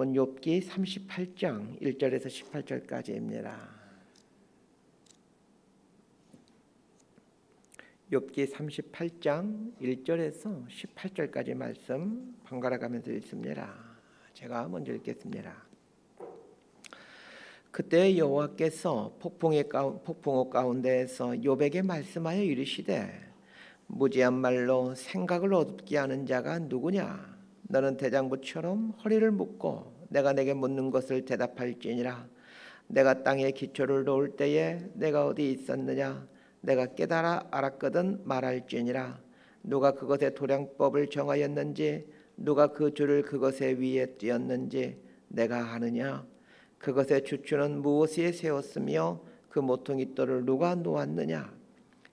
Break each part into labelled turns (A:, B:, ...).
A: 욥기 38장 1절에서 18절까지입니다. 욥기 38장 1절에서 18절까지 말씀 번갈아 가면서 읽습니다. 제가 먼저 읽겠습니다. 그때 여호와께서 폭풍호 가운데에서 욥에게 말씀하여 이르시되 무지한 말로 생각을 어둡게 하는 자가 누구냐? 너는 대장부처럼 허리를 묶고 내가 내게 묻는 것을 대답할지니라. 내가 땅에 기초를 놓을 때에 내가 어디 있었느냐? 내가 깨달아 알았거든 말할지니라. 누가 그것의 도량법을 정하였는지 누가 그 줄을 그것의 위에 띄었는지 내가 아느냐? 그것의 주추는 무엇에 세웠으며 그 모퉁이돌을 누가 놓았느냐?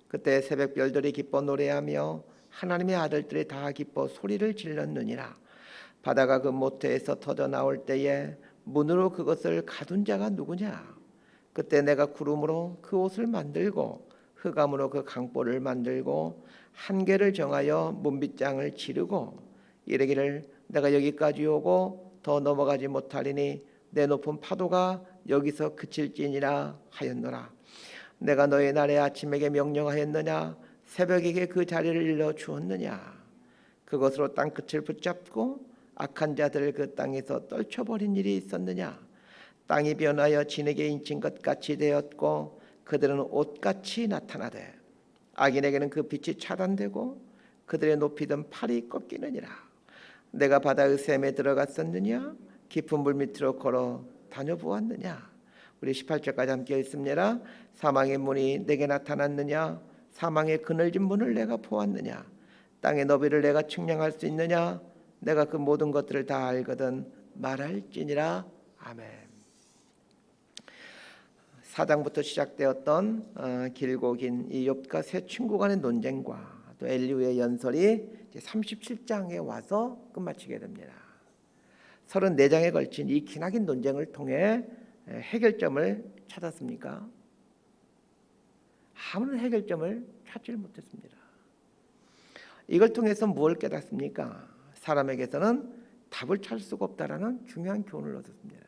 A: 그때 새벽 별들이 기뻐 노래하며 하나님의 아들들이 다 기뻐 소리를 질렀느니라. 바다가 그 모태에서 터져 나올 때에 문으로 그것을 가둔 자가 누구냐? 그때 내가 구름으로 그 옷을 만들고 흑암으로 그 강보를 만들고 한계를 정하여 문빗장을 지르고 이르기를 내가 여기까지 오고 더 넘어가지 못하리니 내 높은 파도가 여기서 그칠지니라 하였노라. 내가 너의 날에 아침에게 명령하였느냐? 새벽에게 그 자리를 일러 주었느냐? 그것으로 땅끝을 붙잡고 악한 자들을 그 땅에서 떨쳐버린 일이 있었느냐? 땅이 변하여 진에게 인친 것 같이 되었고 그들은 옷같이 나타나되 악인에게는 그 빛이 차단되고 그들의 높이던 팔이 꺾이느니라. 내가 바다의 샘에 들어갔었느냐? 깊은 물 밑으로 걸어 다녀보았느냐? 우리 18절까지 함께 읽습니다. 사망의 문이 내게 나타났느냐? 사망의 그늘진 문을 내가 보았느냐? 땅의 너비를 내가 측량할 수 있느냐? 내가 그 모든 것들을 다 알거든 말할지니라. 아멘. 4장부터 시작되었던 길고 긴 이 욥과 세 친구 간의 논쟁과 또 엘리후의 연설이 37장에 와서 끝마치게 됩니다. 34장에 걸친 이 기나긴 논쟁을 통해 해결점을 찾았습니까? 아무런 해결점을 찾지를 못했습니다. 이걸 통해서 무엇을 깨닫습니까? 사람에게서는 답을 찾을 수가 없다라는 중요한 교훈을 얻었습니다.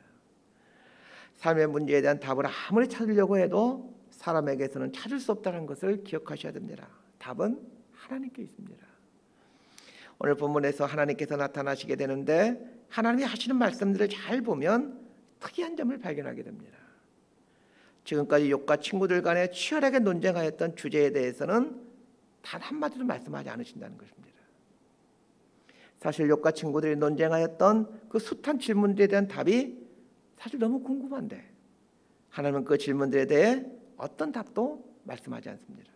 A: 삶의 문제에 대한 답을 아무리 찾으려고 해도 사람에게서는 찾을 수 없다는 것을 기억하셔야 됩니다. 답은 하나님께 있습니다. 오늘 본문에서 하나님께서 나타나시게 되는데 하나님이 하시는 말씀들을 잘 보면 특이한 점을 발견하게 됩니다. 지금까지 욥과 친구들 간에 치열하게 논쟁하였던 주제에 대해서는 단 한마디도 말씀하지 않으신다는 것입니다. 사실 욥과 친구들이 논쟁하였던 그 숱한 질문들에 대한 답이 사실 너무 궁금한데 하나님은 그 질문들에 대해 어떤 답도 말씀하지 않습니다.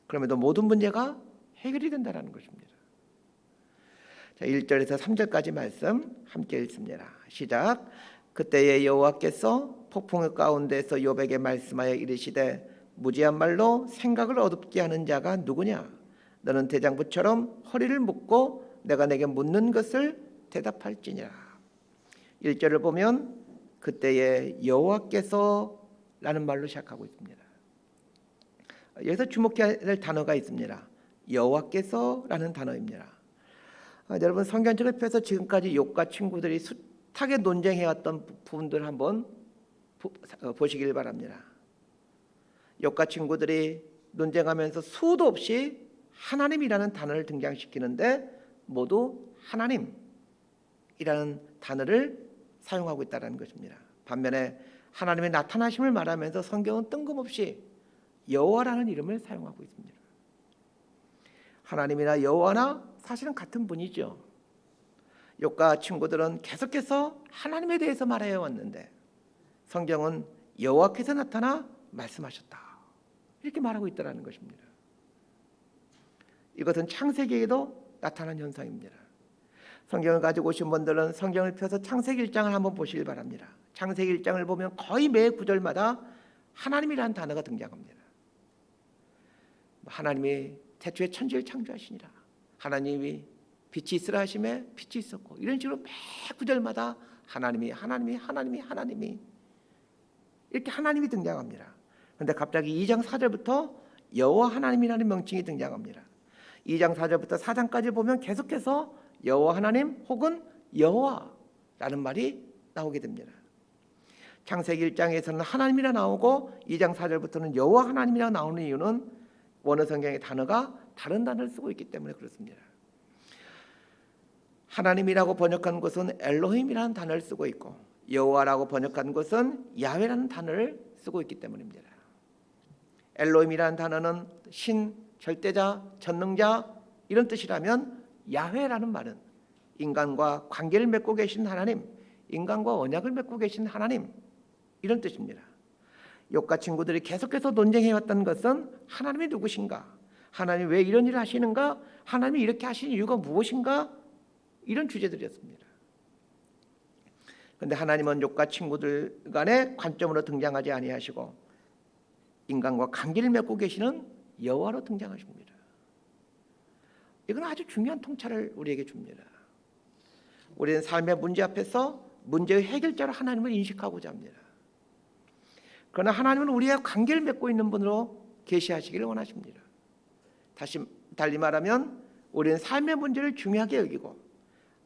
A: 그럼에도 모든 문제가 해결이 된다는 것입니다. 자, 1절에서 3절까지 말씀 함께 읽습니다. 시작. 그때에 여호와께서 폭풍의 가운데서 욥에게 말씀하여 이르시되 무지한 말로 생각을 어둡게 하는 자가 누구냐? 너는 대장부처럼 허리를 묶고 내가 내게 묻는 것을 대답할지니라. 1절을 보면 그때에 여호와께서 라는 말로 시작하고 있습니다. 여기서 주목해야 될 단어가 있습니다. 여호와께서 라는 단어입니다. 여러분 성경책을 펴서 지금까지 욥과 친구들이 숱하게 논쟁해왔던 부분들 한번 보시길 바랍니다. 욥과 친구들이 논쟁하면서 수도 없이 하나님이라는 단어를 등장시키는데 모두 하나님이라는 단어를 사용하고 있다는 것입니다. 반면에 하나님의 나타나심을 말하면서 성경은 뜬금없이 여호와라는 이름을 사용하고 있습니다. 하나님이나 여호와나 사실은 같은 분이죠. 욥과 친구들은 계속해서 하나님에 대해서 말해 왔는데 성경은 여호와께서 나타나 말씀하셨다 이렇게 말하고 있다는 것입니다. 이것은 창세기에도 나타난 현상입니다. 성경을 가지고 오신 분들은 성경을 펴서 창세기 1장을 한번 보시길 바랍니다. 창세기 1장을 보면 거의 매 구절마다 하나님이라는 단어가 등장합니다. 하나님이 태초에 천지를 창조하시니라. 하나님이 빛이 있으라 하심에 빛이 있었고 이런 식으로 매 구절마다 하나님이 이렇게 하나님이 등장합니다. 그런데 갑자기 2장 4절부터 여호와 하나님이라는 명칭이 등장합니다. 2장 4절부터 4장까지 보면 계속해서 여호와 하나님 혹은 여호와 라는 말이 나오게 됩니다. 창세기 1장에서는 하나님이라 나오고 2장 4절부터는 여호와 하나님이라 나오는 이유는 원어 성경의 단어가 다른 단어를 쓰고 있기 때문에 그렇습니다. 하나님이라고 번역한 것은 엘로힘이라는 단어를 쓰고 있고 여호와라고 번역한 것은 야훼라는 단어를 쓰고 있기 때문입니다. 엘로힘이라는 단어는 신, 절대자, 전능자 이런 뜻이라면 야훼라는 말은 인간과 관계를 맺고 계신 하나님, 인간과 언약을 맺고 계신 하나님 이런 뜻입니다. 욥과 친구들이 계속해서 논쟁해왔던 것은 하나님이 누구신가? 하나님이 왜 이런 일을 하시는가? 하나님이 이렇게 하신 이유가 무엇인가? 이런 주제들이었습니다. 그런데 하나님은 욥과 친구들 간의 관점으로 등장하지 아니하시고 인간과 관계를 맺고 계시는 여호와로 등장하십니다. 이건 아주 중요한 통찰을 우리에게 줍니다. 우리는 삶의 문제 앞에서 문제의 해결자로 하나님을 인식하고자 합니다. 그러나 하나님은 우리의 관계를 맺고 있는 분으로 계시하시기를 원하십니다. 달리 말하면 우리는 삶의 문제를 중요하게 여기고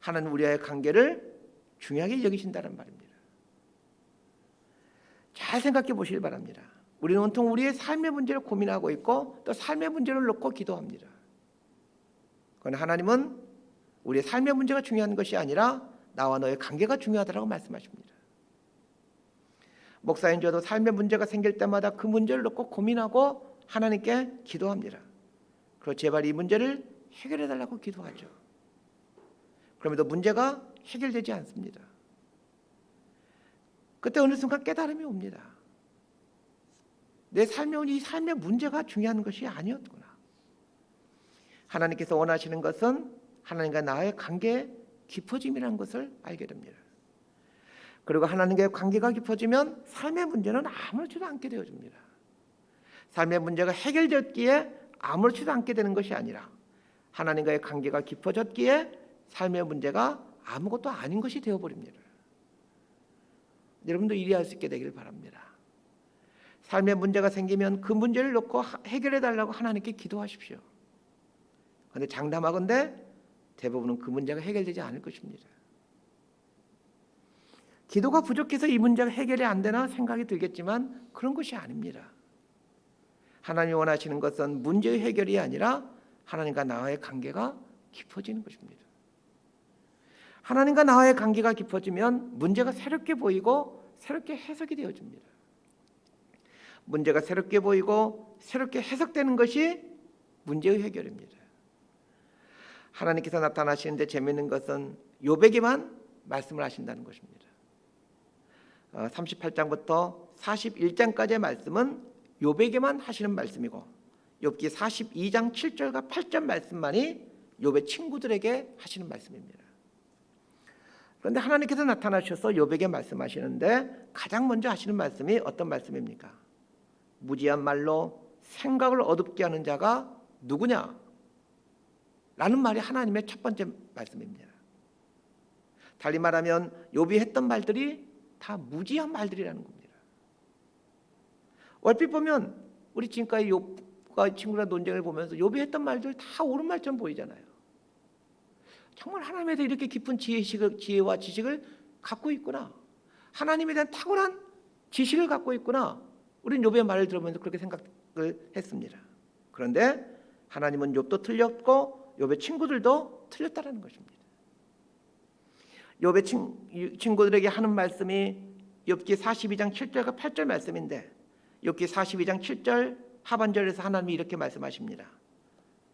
A: 하나님 우리와의 관계를 중요하게 여기신다는 말입니다. 잘 생각해 보시길 바랍니다. 우리는 온통 우리의 삶의 문제를 고민하고 있고 또 삶의 문제를 놓고 기도합니다. 그러나 하나님은 우리의 삶의 문제가 중요한 것이 아니라 나와 너의 관계가 중요하다고 말씀하십니다. 목사인 저도 삶의 문제가 생길 때마다 그 문제를 놓고 고민하고 하나님께 기도합니다. 그리고 제발 이 문제를 해결해 달라고 기도하죠. 그럼에도 문제가 해결되지 않습니다. 그때 어느 순간 깨달음이 옵니다. 내 이 삶의 문제가 중요한 것이 아니었구나. 하나님께서 원하시는 것은 하나님과 나의 관계의 깊어짐이라는 것을 알게 됩니다. 그리고 하나님과의 관계가 깊어지면 삶의 문제는 아무렇지도 않게 되어집니다. 삶의 문제가 해결됐기에 아무렇지도 않게 되는 것이 아니라 하나님과의 관계가 깊어졌기에 삶의 문제가 아무것도 아닌 것이 되어버립니다. 여러분도 이해할 수 있게 되기를 바랍니다. 삶의 문제가 생기면 그 문제를 놓고 해결해 달라고 하나님께 기도하십시오. 그런데 장담하건대 대부분은 그 문제가 해결되지 않을 것입니다. 기도가 부족해서 이 문제가 해결이 안 되나 생각이 들겠지만 그런 것이 아닙니다. 하나님이 원하시는 것은 문제의 해결이 아니라 하나님과 나와의 관계가 깊어지는 것입니다. 하나님과 나와의 관계가 깊어지면 문제가 새롭게 보이고 새롭게 해석이 되어집니다. 문제가 새롭게 보이고 새롭게 해석되는 것이 문제의 해결입니다. 하나님께서 나타나시는데 재미있는 것은 욥에게만 말씀을 하신다는 것입니다. 38장부터 41장까지의 말씀은 욥에게만 하시는 말씀이고 욥기 42장 7절과 8절 말씀만이 욥의 친구들에게 하시는 말씀입니다. 그런데 하나님께서 나타나셔서 욥에게 말씀하시는데 가장 먼저 하시는 말씀이 어떤 말씀입니까? 무지한 말로 생각을 어둡게 하는 자가 누구냐? 라는 말이 하나님의 첫 번째 말씀입니다. 달리 말하면 욥이 했던 말들이 다 무지한 말들이라는 겁니다. 얼핏 보면 우리 지금까지 욥과 친구랑 논쟁을 보면서 욥이 했던 말들 다 옳은 말처럼 보이잖아요. 정말 하나님에 대해 이렇게 깊은 지혜와 지식을 갖고 있구나. 하나님에 대한 탁월한 지식을 갖고 있구나. 우리는 욥의 말을 들으면서 그렇게 생각을 했습니다. 그런데 하나님은 욥도 틀렸고 욥의 친구들도 틀렸다는 것입니다. 욥의 친구들에게 하는 말씀이 욥기 42장 7절과 8절 말씀인데 욥기 42장 7절 하반절에서 하나님이 이렇게 말씀하십니다.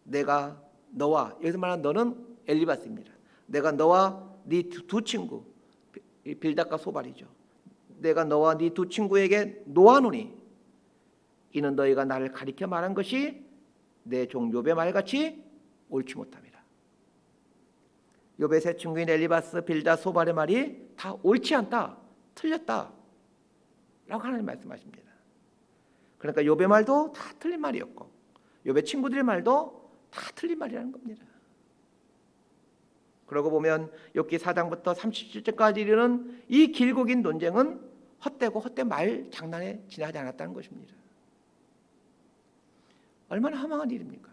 A: 내가 너와, 여기서 말하는 너는 엘리바스입니다. 내가 너와 네 두 친구 빌닷과 소발이죠. 내가 너와 네 두 친구에게 노하노니 이는 너희가 나를 가리켜 말한 것이 내 종 욥의 말같이 옳지 못함이라. 욥의 세 친구인 엘리바스, 빌닷, 소발의 말이 다 옳지 않다, 틀렸다 라고 하나님 말씀하십니다. 그러니까 욥의 말도 다 틀린 말이었고 욥의 친구들의 말도 다 틀린 말이라는 겁니다. 그러고 보면 욥기 4장부터 37절까지 이르는 이 길고 긴 논쟁은 헛되고 헛된 말 장난에 지나지 않았다는 것입니다. 얼마나 허망한 일입니까?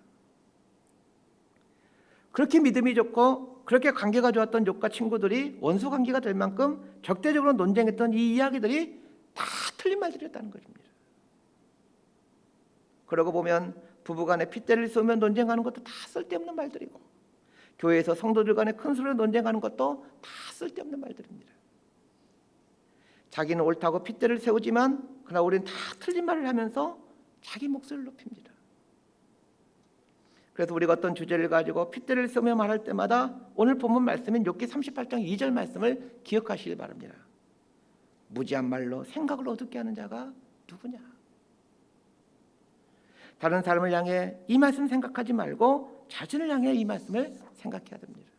A: 그렇게 믿음이 좋고 그렇게 관계가 좋았던 욥과 친구들이 원수 관계가 될 만큼 적대적으로 논쟁했던 이 이야기들이 다 틀린 말들이었다는 것입니다. 그러고 보면 부부간에 핏대를 쏘며 논쟁하는 것도 다 쓸데없는 말들이고, 교회에서 성도들 간에 큰 소리로 논쟁하는 것도 다 쓸데없는 말들입니다. 자기는 옳다고 핏대를 세우지만 그러나 우리는 다 틀린 말을 하면서 자기 목소리를 높입니다. 그래서 우리가 어떤 주제를 가지고 핏대를 세우며 말할 때마다 오늘 본문 말씀인 욥기 38장 2절 말씀을 기억하시길 바랍니다. 무지한 말로 생각을 어둡게 하는 자가 누구냐? 다른 사람을 향해 이 말씀 생각하지 말고 자신을 향해 이 말씀을 생각해야 됩니다.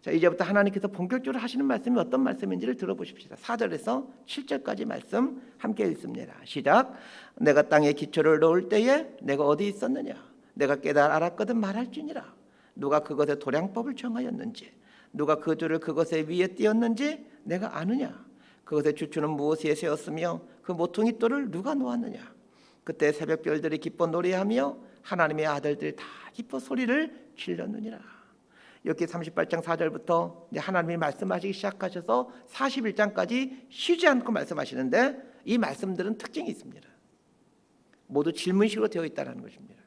A: 자, 이제부터 하나님께서 본격적으로 하시는 말씀이 어떤 말씀인지를 들어보십시다. 4절에서 7절까지 말씀 함께 읽습니다. 시작. 내가 땅에 기초를 놓을 때에 내가 어디 있었느냐? 내가 깨달아 알았거든 말할지니라. 누가 그것의 도량법을 정하였는지, 누가 그 줄을 그것의 위에 띄었는지 내가 아느냐? 그것의 주추는 무엇에 세웠으며 그 모퉁이 돌을 누가 놓았느냐? 그때 새벽별들이 기뻐 노래하며 하나님의 아들들이 다 기뻐 소리를 질렀느니라. 이렇게 38장 4절부터 하나님이 말씀하시기 시작하셔서 41장까지 쉬지 않고 말씀하시는데, 이 말씀들은 특징이 있습니다. 모두 질문식으로 되어 있다는 것입니다.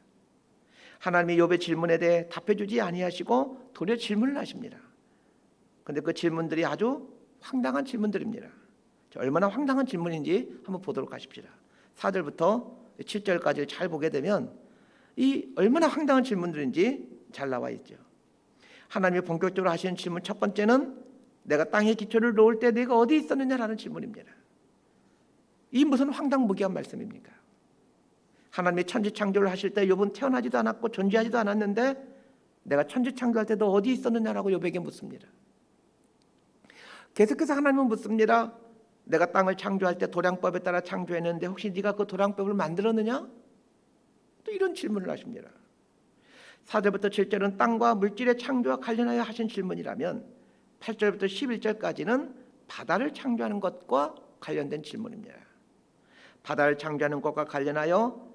A: 하나님이 욥의 질문에 대해 답해주지 아니하시고 도리어 질문을 하십니다. 그런데 그 질문들이 아주 황당한 질문들입니다. 얼마나 황당한 질문인지 한번 보도록 하십시다. 4절부터 7절까지를 잘 보게 되면 이 얼마나 황당한 질문들인지 잘 나와 있죠. 하나님이 본격적으로 하시는 질문 첫 번째는 내가 땅에 기초를 놓을 때 네가 어디 있었느냐라는 질문입니다. 이 무슨 황당무계한 말씀입니까? 하나님이 천지창조를 하실 때 욥은 태어나지도 않았고 존재하지도 않았는데 내가 천지창조할 때 너 어디 있었느냐라고 욥에게 묻습니다. 계속해서 하나님은 묻습니다. 내가 땅을 창조할 때 도량법에 따라 창조했는데 혹시 네가 그 도량법을 만들었느냐? 또 이런 질문을 하십니다. 4절부터 7절은 땅과 물질의 창조와 관련하여 하신 질문이라면 8절부터 11절까지는 바다를 창조하는 것과 관련된 질문입니다. 바다를 창조하는 것과 관련하여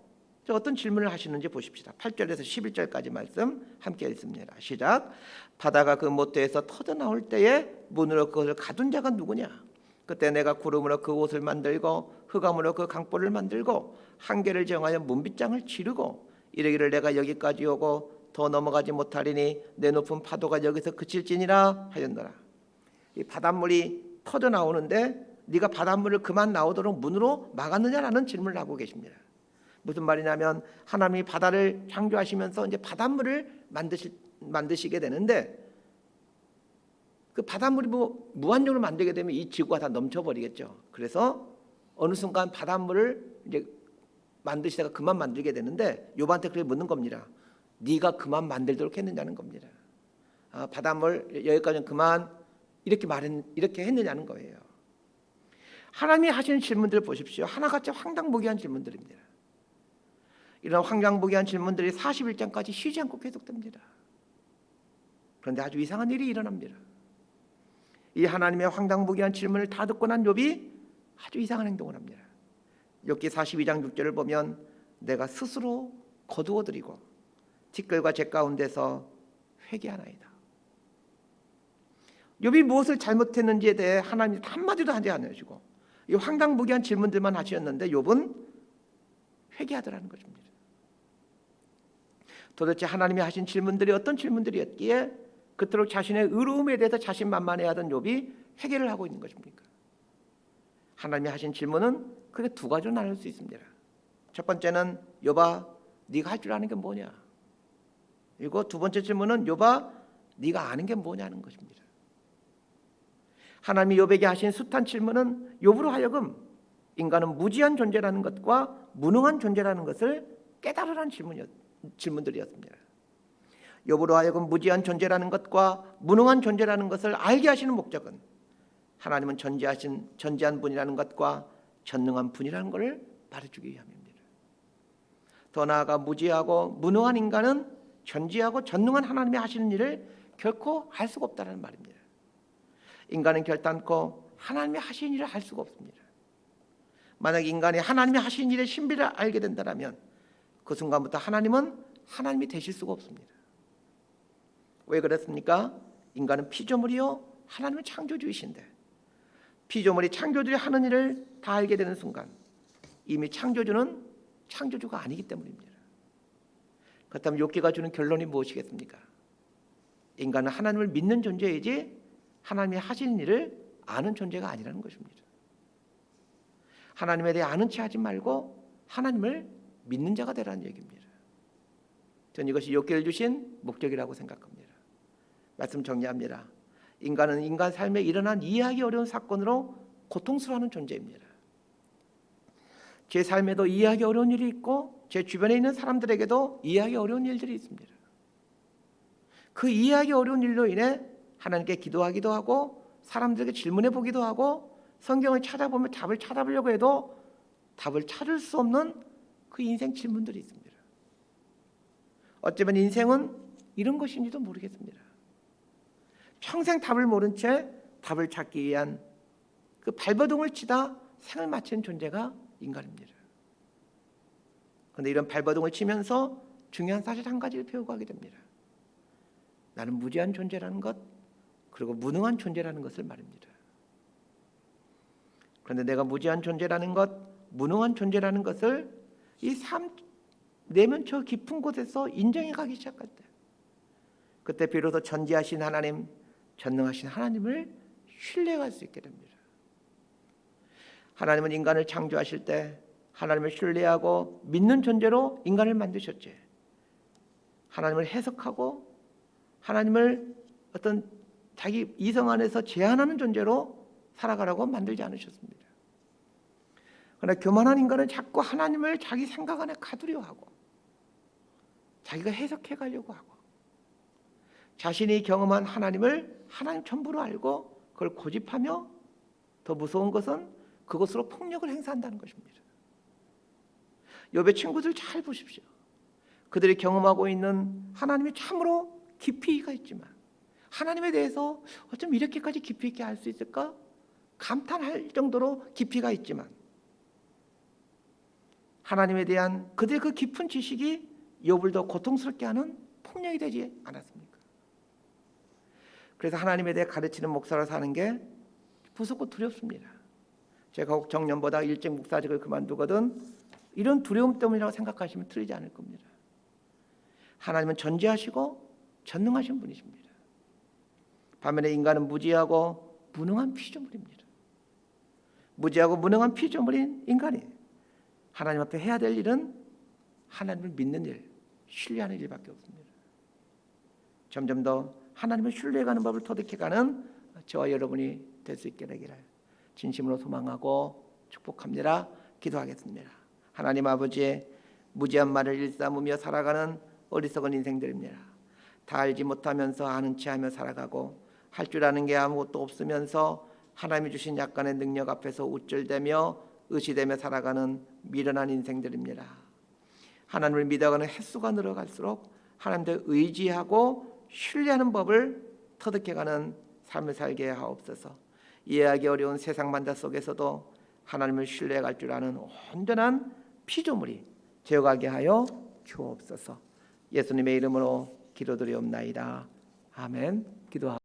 A: 어떤 질문을 하시는지 보십시다. 8절에서 11절까지 말씀 함께 읽습니다. 시작. 바다가 그 모태에서 터져 나올 때에 문으로 그것을 가둔 자가 누구냐? 그때 내가 구름으로 그 옷을 만들고 흑암으로 그 강볼을 만들고 한계를 정하여 문빗장을 지르고 이르기를 내가 여기까지 오고 더 넘어가지 못하리니 내 높은 파도가 여기서 그칠지니라 하였노라. 이 바닷물이 터져 나오는데 네가 바닷물을 그만 나오도록 문으로 막았느냐라는 질문을 하고 계십니다. 무슨 말이냐면 하나님이 바다를 창조하시면서 이제 바닷물을 만드시게 되는데 그 바닷물이 무한적으로 만들게 되면 이 지구가 다 넘쳐버리겠죠. 그래서 어느 순간 바닷물을 이제 만드시다가 그만 만들게 되는데 욥한테 그렇게 묻는 겁니다. 네가 그만 만들도록 했느냐는 겁니다. 바닷물 여기까지는 그만 이렇게 했느냐는 거예요. 하나님이 하시는 질문들을 보십시오. 하나같이 황당무계한 질문들입니다. 이런 황당무계한 질문들이 41장까지 쉬지 않고 계속됩니다. 그런데 아주 이상한 일이 일어납니다. 이 하나님의 황당무계한 질문을 다 듣고 난 욥이 아주 이상한 행동을 합니다. 욥기 42장 6절을 보면 내가 스스로 거두어드리고 티끌과 재 가운데서 회개하나이다. 욥이 무엇을 잘못했는지에 대해 하나님이 한마디도 하지 않으시고 이 황당무계한 질문들만 하셨는데 욥은 회개하더라는 것입니다. 도대체 하나님이 하신 질문들이 어떤 질문들이었기에 그토록 자신의 의로움에 대해서 자신만만해하던 욥이 회개를 하고 있는 것입니까? 하나님이 하신 질문은 크게 두 가지로 나눌 수 있습니다. 첫 번째는 욥아 네가 할 줄 아는 게 뭐냐? 그리고 두 번째 질문은 욥아 네가 아는 게 뭐냐는 것입니다. 하나님이 욥에게 하신 숱한 질문은 욥으로 하여금 인간은 무지한 존재라는 것과 무능한 존재라는 것을 깨달으라는 질문들이었습니다. 욥으로 하여금 무지한 존재라는 것과 무능한 존재라는 것을 알게 하시는 목적은 하나님은 전지한 분이라는 것과 전능한 분이라는 것을 말해주기 위함입니다. 더 나아가 무지하고 무능한 인간은 전지하고 전능한 하나님이 하시는 일을 결코 할 수가 없다는 말입니다. 인간은 결단코 하나님이 하시는 일을 할 수가 없습니다. 만약 인간이 하나님이 하시는 일의 신비를 알게 된다면 그 순간부터 하나님은 하나님이 되실 수가 없습니다. 왜 그렇습니까? 인간은 피조물이요 하나님은 창조주이신데 피조물이 창조주의 하는 일을 다 알게 되는 순간 이미 창조주는 창조주가 아니기 때문입니다. 그렇다면 욥기가 주는 결론이 무엇이겠습니까? 인간은 하나님을 믿는 존재이지 하나님이 하시는 일을 아는 존재가 아니라는 것입니다. 하나님에 대해 아는 체 하지 말고 하나님을 믿는 자가 되라는 얘기입니다. 저는 이것이 욥기를 주신 목적이라고 생각합니다. 말씀 정리합니다. 인간은 인간 삶에 일어난 이해하기 어려운 사건으로 고통스러워하는 존재입니다. 제 삶에도 이해하기 어려운 일이 있고 제 주변에 있는 사람들에게도 이해하기 어려운 일들이 있습니다. 그 이해하기 어려운 일로 인해 하나님께 기도하기도 하고 사람들에게 질문해 보기도 하고 성경을 찾아보며 답을 찾아보려고 해도 답을 찾을 수 없는 그 인생 질문들이 있습니다. 어쩌면 인생은 이런 것인지도 모르겠습니다. 평생 답을 모른 채 답을 찾기 위한 그 발버둥을 치다 생을 마치는 존재가 인간입니다. 그런데 이런 발버둥을 치면서 중요한 사실 한 가지를 배우고 하게 됩니다. 나는 무지한 존재라는 것, 그리고 무능한 존재라는 것을 말입니다. 그런데 내가 무지한 존재라는 것, 무능한 존재라는 것을 이 삶 내면처 깊은 곳에서 인정해 가기 시작할 때, 그때 비로소 전지하신 하나님, 전능하신 하나님을 신뢰할 수 있게 됩니다. 하나님은 인간을 창조하실 때 하나님을 신뢰하고 믿는 존재로 인간을 만드셨지, 하나님을 해석하고 하나님을 어떤 자기 이성 안에서 제한하는 존재로 살아가라고 만들지 않으셨습니다. 그러나 교만한 인간은 자꾸 하나님을 자기 생각 안에 가두려 하고 자기가 해석해 가려고 하고 자신이 경험한 하나님을 하나님 전부로 알고 그걸 고집하며 더 무서운 것은 그것으로 폭력을 행사한다는 것입니다. 욥의 친구들 잘 보십시오. 그들이 경험하고 있는 하나님이 참으로 깊이가 있지만 하나님에 대해서 어쩜 이렇게까지 깊이 있게 알 수 있을까? 감탄할 정도로 깊이가 있지만 하나님에 대한 그들의 그 깊은 지식이 욥을 더 고통스럽게 하는 폭력이 되지 않았습니까? 그래서 하나님에 대해 가르치는 목사로 사는 게 무섭고 두렵습니다. 제가 혹 정년보다 일찍 목사직을 그만두거든 이런 두려움 때문이라고 생각하시면 틀리지 않을 겁니다. 하나님은 전지하시고 전능하신 분이십니다. 반면에 인간은 무지하고 무능한 피조물입니다. 무지하고 무능한 피조물인 인간이 하나님 앞에 해야 될 일은 하나님을 믿는 일, 신뢰하는 일밖에 없습니다. 점점 더 하나님을 신뢰해가는 법을 터득해가는 저와 여러분이 될 수 있게 되기를 진심으로 소망하고 축복합니다. 기도하겠습니다. 하나님 아버지, 무지한 말을 일삼으며 살아가는 어리석은 인생들입니다. 다 알지 못하면서 아는 체하며 살아가고 할 줄 아는 게 아무것도 없으면서 하나님이 주신 약간의 능력 앞에서 우쭐대며 의시되며 살아가는 미련한 인생들입니다. 하나님을 믿어가는 횟수가 늘어갈수록 하나님을 의지하고 신뢰하는 법을 터득해가는 삶을 살게 하옵소서. 이해하기 어려운 세상 만다 속에서도 하나님을 신뢰할 줄 아는 온전한 피조물이 되어가게 하여 주옵소서. 예수님의 이름으로 기도드리옵나이다. 아멘. 기도합니다.